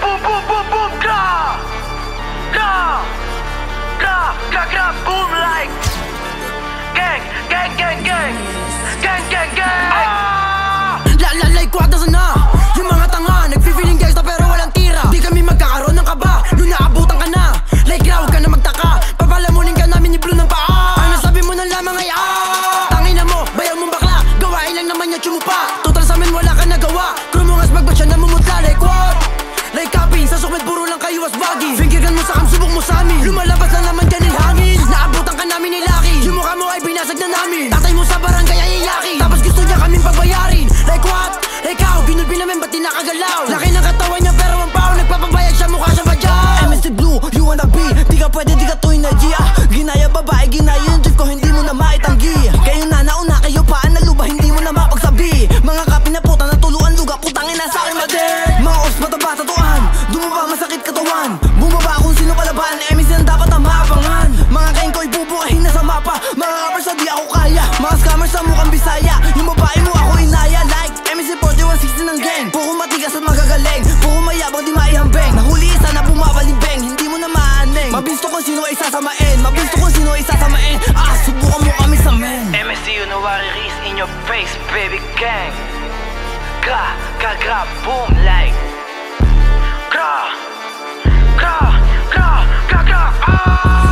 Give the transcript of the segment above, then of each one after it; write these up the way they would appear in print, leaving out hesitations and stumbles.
boom, boom, boom, boom, gra, gra, gra, gra, gra, boom like gang, gang, gang, gang, gang, gang, gang. Like kwada sana yung mga tanga, nagpi-feeling gangsta pero walang tira. Di kami magkakaroon ng kaba, nung naabutan ka na. Like raw, ka na magtaka, papalamunin ka namin ni Blue ng paa. Ang nasabi mo na lamang ay tangina mo, bayaw mong bakla, gawain lang naman niya tsumupa. Total sa amin wala ka nagawa, krumungas magbat siya namumutla. Like what? Like kapin, sa sukmet puro lang kayo as baggy. Fingergan mo sa kamsubok mo sa amin, lumalabas na naman dyan yung hangin. Naabutan ka namin ni Lucky, yung mukha mo ay binasag na namin. Tatay mo sa barangay ay iyaki, tapos gusto niya kaming pagbayarin. Like what? Ikaw, ginulpi namin ba't di nakagalaw? Laki ng katawan niya pero ang pao, nagpapabayag siya, mukha siya badyaw. MST Blue, you wanna be, di ka pwede, di ka tuwing na G. Ginaya babae, ginaya yung trip ko, hindi mo na maitanggi. Kayo na nauna, kayo pa naluba, hindi mo na mapagsabi. Mga kapi na puta, natuluan luga, putangin na sa'kin mader. Mga os mataba, tatuan, dumaba masakit katawan. Bumaba kung sino kalaban, MST ang dapat na maabangan. Mga kain ko ibubukahin na sa mapa, mga rappers na di ako kaya. Mga scammers sa mukhang Bisaya, yung babae mo ako inaya. Like MST 4160 ng gang, puro matigas at magagaling, puro mayabang di maihambeng. Nahuli isa na bumabalimbeng, hindi mo na maaneng. Mabisto kung sino ay sasamain, mabisto kung sino ay sasamain. Subukan mo kami sa men. MST, you know what it is in your face, baby gang. Gra, gra, gra, boom like gra, gra, gra, gra, gra,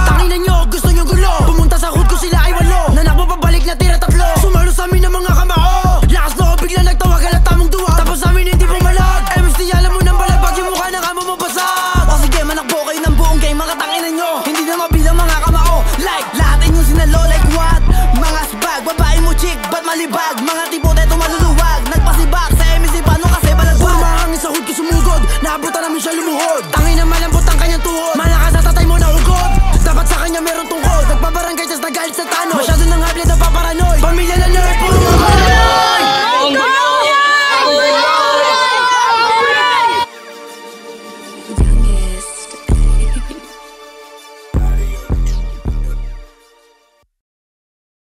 Tangina nyo, gusto nyo gulo, pumunta sa hood ko sila ay walo. Nanakbo pabalik na tira tatlo, sumalo sa amin ng mga kamao. Lakas na ko bigla nagtawag, halata mong duwag, tapos sa amin hindi pumalag. MST, alam mo nang balabag yung mukha ng amo mo basag. O sige, manakbo kayo ng buong game, mga tanginan nyo, hindi na mabilang mga kamao. Like, lahat inyong sinalo, like what? Mga spag, babae mo chick, ba't malibag? Mga tipo teto maluluwag, nagpasibak sa MST, paano kasi balagbag? Puro mahangin sa hood ko sumugod, naabutan namin siya lumuhod.